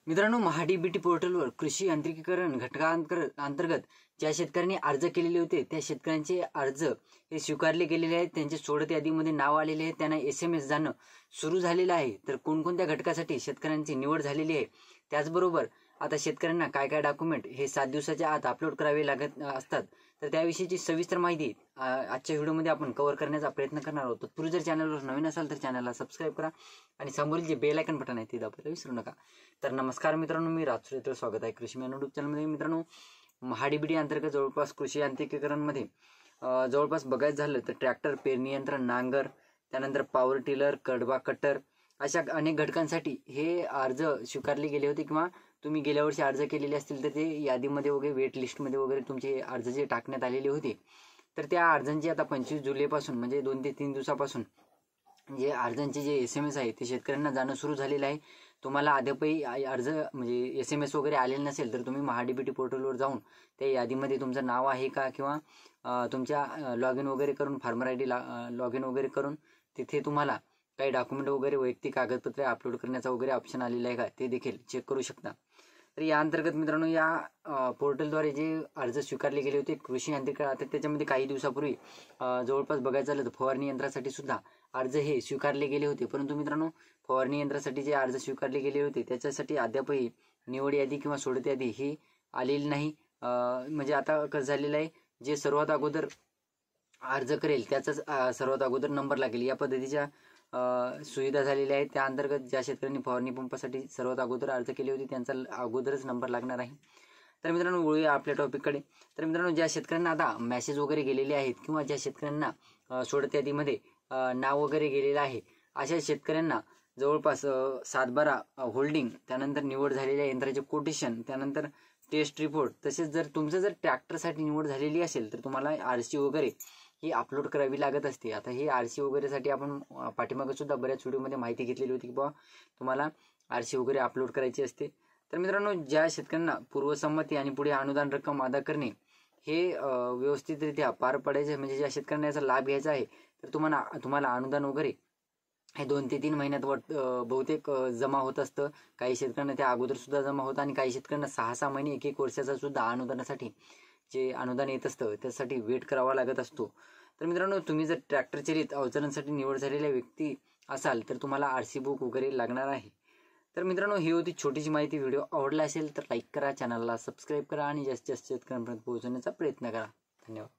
मित्रांनो, महाडीबीटी पोर्टलवर कृषी यांत्रिकीकरण घटकांतर्गत ज्या शेतकऱ्यांनी अर्ज केलेले होते त्या शेतकऱ्यांचे अर्ज हे स्वीकारले गेलेले आहेत. त्यांचे सोडत यादीमध्ये नाव आलेले आहे. त्यांना SMS जाणं सुरू झालेलं आहे. तर कोणकोणत्या घटकासाठी शेतकऱ्यांची निवड झालेली आहे, त्याचबरोबर आता शेतकऱ्यांना काय काय डॉक्युमेंट हे 7 दिवसाच्या आत अपलोड करावे लागत असतात, तर त्याविषयीची सविस्तर माहिती आजच्या व्हिडिओमध्ये आपण कव्हर करण्याचा प्रयत्न करणार आहोत. तत्पूर्वी जर चॅनलवर नवीन असाल तर चॅनलला सबस्क्राईब करा आणि समोरील जे बेल आयकॉन बटन आहे ते दाबायला विसरू नका. तर नमस्कार मित्रांनो, मी राजसूर्य, स्वागत आहे कृषी मॅन यूट्यूब चॅनलमध्ये. मित्रांनो, महाडीबीटी अंतर्गत जवळपास कृषी यांत्रिकीकरणमध्ये जवळपास बघायचं झालं तर ट्रॅक्टर, पेरणी यंत्र, नांगर, त्यानंतर पॉवर टिलर, कडबा कटर अशा अनेक घटकांसाठी हे अर्ज स्वीकारले गेले होते किंवा तुम्ही गेल्या वर्षी अर्ज केलेले असतील तर ते यादीमध्ये वगैरे वेट लिस्टमध्ये वगैरे तुमचे अर्ज जे टाकण्यात आलेले होते, तर त्या अर्जांची आता 25 जुलैपासून म्हणजे 2 ते 3 दिवसापासून जे अर्जांचे जे SMS आहे ते शेतकऱ्यांना जाणं सुरू झालेलं आहे. तुम्हाला अद्यापही अर्ज म्हणजे SMS वगैरे आलेले नसेल तर तुम्ही महाडीबीटी पोर्टलवर जाऊन त्या यादीमध्ये तुमचं नाव आहे का किंवा तुमच्या लॉग इन वगैरे करून फार्मर ID लॉग इन वगैरे करून तिथे तुम्हाला काही डॉक्युमेंट वगैरे वैयक्तिक कागदपत्रे अपलोड करण्याचा वगैरे ऑप्शन आलेला आहे का ते देखील चेक करू शकता. तर या अंतर्गत मित्रांनो, या पोर्टलद्वारे जे अर्ज स्वीकारले गेले होते कृषी यांत्रिकीकरण, आता त्याच्यामध्ये काही दिवसापूर्वी जवळपास बघायचं झालं तर फवारणी यंत्रासाठी सुद्धा अर्ज हे स्वीकारले गेले होते. परंतु मित्रांनो, फवारणी यंत्रासाठी जे अर्ज स्वीकारले गेले होते त्याच्यासाठी अद्यापही निवड यादी किंवा सोडत यादी ही आलेली नाही. म्हणजे आता कसं झालेलं आहे, जे सर्वात अगोदर अर्ज करेल त्याचाच सर्वात अगोदर नंबर लागेल या पद्धतीच्या सुविधा झालेल्या आहेत. त्या अंतर्गत ज्या शेतकऱ्यांनी फवारणी पंपासाठी सर्वात अगोदर अर्ज केले होते त्यांचा अगोदरच नंबर लागणार आहे. तर मित्रांनो, वळूया आपल्या टॉपिककडे. तर मित्रांनो, ज्या शेतकऱ्यांना आता मेसेज वगैरे गेलेले आहेत किंवा ज्या शेतकऱ्यांना सोडत यादीमध्ये नाव वगैरे गेलेलं आहे, अशा शेतकऱ्यांना जवळपास 7/12 होल्डिंग, त्यानंतर निवड झालेल्या यंत्राचे कोटेशन, त्यानंतर टेस्ट रिपोर्ट, तसेच जर तुमचं जर ट्रॅक्टरसाठी निवड झालेली असेल तर तुम्हाला RC वगैरे ही अपलोड करावी लागत असते. आता ही RC वगैरेसाठी आपण पाठीमागे सुद्धा बऱ्याच व्हिडिओमध्ये माहिती घेतलेली होती की बाबा तुम्हाला RC वगैरे अपलोड करायची असते. तर मित्रांनो, ज्या शेतकऱ्यांना पूर्वसंमती आणि पुढे अनुदान रक्कम अदा करणे हे व्यवस्थितरित्या पार पडायचे, म्हणजे ज्या शेतकऱ्यांना याचा लाभ घ्यायचा आहे तर तुम्हाला अनुदान वगैरे हे 2 ते 3 महिन्यात बहुतेक जमा होत असतं. काही शेतकऱ्यांना त्या अगोदर सुद्धा जमा होतं आणि काही शेतकऱ्यांना 6-6 महिने 1-1 वर्षाचा सुद्धा अनुदानासाठी जे अनुदान येत असतं त्यासाठी वेट करावा लागत असतो. तर मित्रांनो, तुम्ही जर ट्रॅक्टर चालित अवजारांसाठी निवड झालेल्या व्यक्ती असाल तर तुम्हाला RC बुक वगैरे लागणार आहे. तर मित्रांनो, ही होती छोटीशी माहिती. व्हिडिओ आवडला असेल तर लाईक करा, चॅनलला सबस्क्राईब करा आणि जास्तीत जास्त शेतकऱ्यांपर्यंत पोहोचवण्याचा प्रयत्न करा. धन्यवाद.